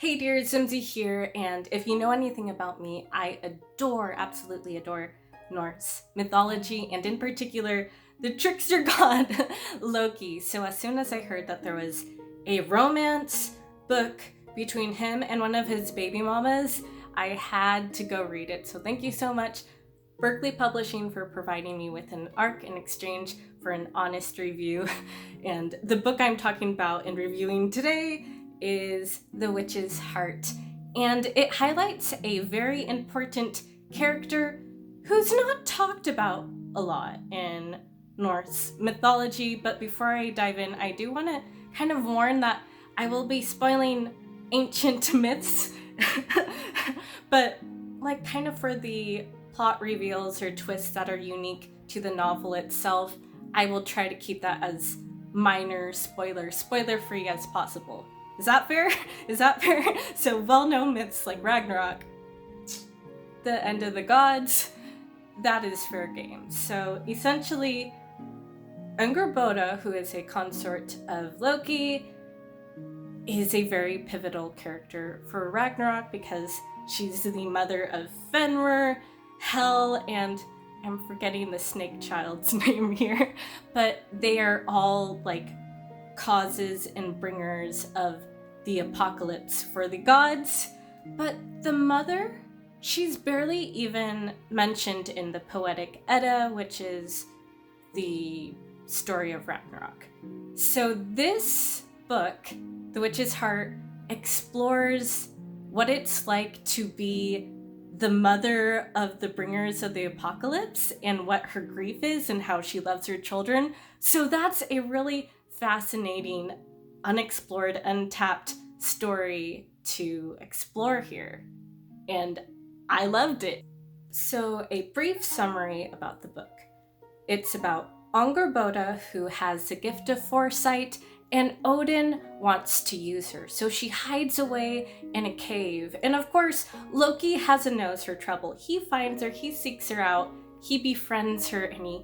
Hey dear, Zimzy here, and if you know anything about me, I absolutely adore Norse mythology, and in particular, the trickster god Loki. So as soon as I heard that there was a romance book between him and one of his baby mamas, I had to go read it. So thank you so much, Berkley Publishing, for providing me with an ARC in exchange for an honest review. And the book I'm talking about and reviewing today is The Witch's Heart, and it highlights a very important character who's not talked about a lot in Norse mythology. But before I dive in, I do want to kind of warn that I will be spoiling ancient myths, but like kind of for the plot reveals or twists that are unique to the novel itself, I will try to keep that as minor spoiler-free as possible. Is that fair? Is that fair? So well-known myths like Ragnarök, the end of the gods, that is fair game. So essentially, Angrboda, who is a consort of Loki, is a very pivotal character for Ragnarök because she's the mother of Fenrir, Hel, and I'm forgetting the snake child's name here, but they are all like causes and bringers of the apocalypse for the gods. But the mother, she's barely even mentioned in the Poetic Edda, which is the story of Ragnarök. So this book, The Witch's Heart, explores what it's like to be the mother of the bringers of the apocalypse and what her grief is and how she loves her children. So that's a really fascinating, unexplored, untapped story to explore here. And I loved it. So a brief summary about the book. It's about Angrboda, who has the gift of foresight, and Odin wants to use her. So she hides away in a cave. And of course, Loki has a nose for trouble. He finds her, he seeks her out, he befriends her, and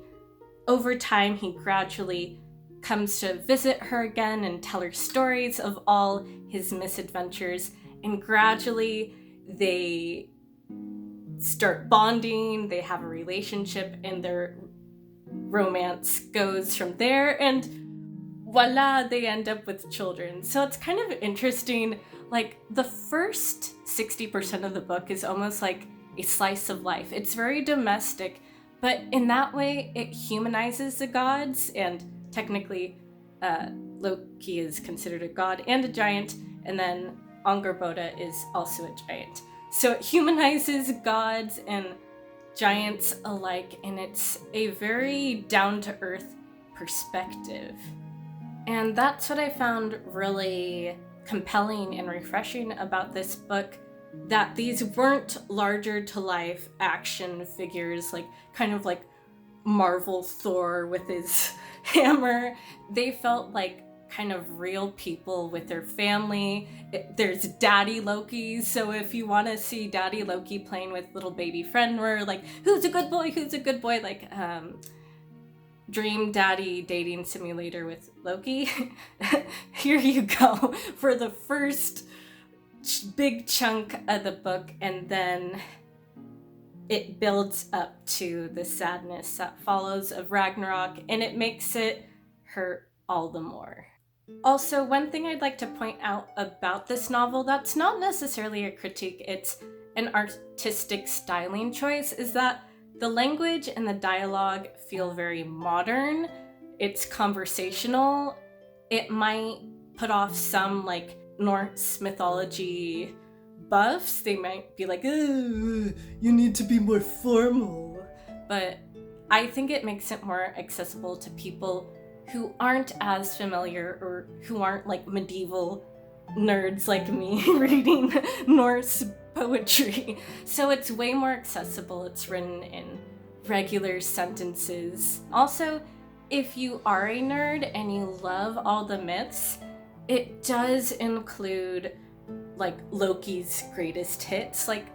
over time, he gradually comes to visit her again and tell her stories of all his misadventures. And gradually, they start bonding, they have a relationship, and their romance goes from there. And voila, they end up with children. So it's kind of interesting. Like, the first 60% of the book is almost like a slice of life. It's very domestic, but in that way, it humanizes the gods. And technically, Loki is considered a god and a giant, and then Angrboda is also a giant. So it humanizes gods and giants alike, and it's a very down-to-earth perspective. And that's what I found really compelling and refreshing about this book, that these weren't larger-to-life action figures, like kind of like Marvel Thor with his hammer. They felt like kind of real people with their family. There's Daddy Loki, so if you want to see Daddy Loki playing with little baby Fenrir, like who's a good boy, like Dream Daddy Dating Simulator with Loki. Here you go for the first big chunk of the book, and then it builds up to the sadness that follows of Ragnarök, and it makes it hurt all the more. Also, one thing I'd like to point out about this novel that's not necessarily a critique, it's an artistic styling choice, is that the language and the dialogue feel very modern. It's conversational. It might put off some like Norse mythology buffs. They might be like, you need to be more formal. But I think it makes it more accessible to people who aren't as familiar or who aren't like medieval nerds like me reading Norse poetry. So it's way more accessible. It's written in regular sentences. Also, if you are a nerd and you love all the myths, it does include like Loki's greatest hits. Like,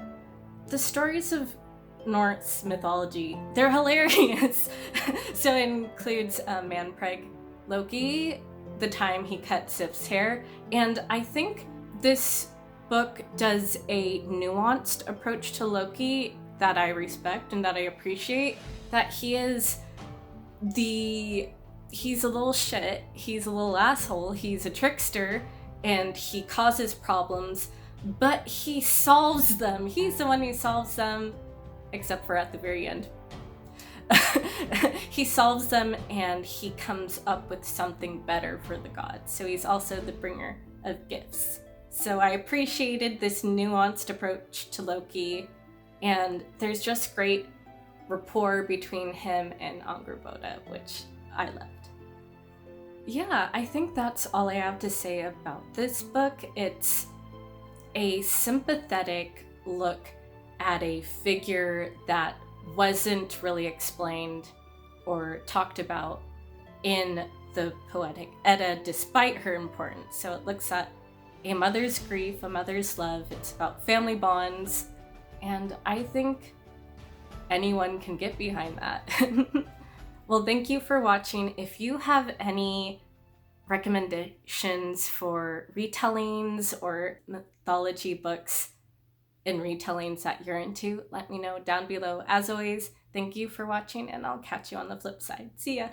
the stories of Norse mythology, they're hilarious. So it includes Manpreg Loki, the time he cut Sif's hair, and I think this book does a nuanced approach to Loki that I respect and that I appreciate. That he's a little shit, he's a little asshole, he's a trickster, and he causes problems, but he solves them. He's the one who solves them, except for at the very end. He solves them and he comes up with something better for the gods. So he's also the bringer of gifts. So I appreciated this nuanced approach to Loki, and there's just great rapport between him and Angrboda, which I loved. Yeah, I think that's all I have to say about this book. It's a sympathetic look at a figure that wasn't really explained or talked about in the Poetic Edda, despite her importance. So it looks at a mother's grief, a mother's love. It's about family bonds, and I think anyone can get behind that. Well, thank you for watching. If you have any recommendations for retellings or mythology books and retellings that you're into, let me know down below. As always, thank you for watching, and I'll catch you on the flip side. See ya!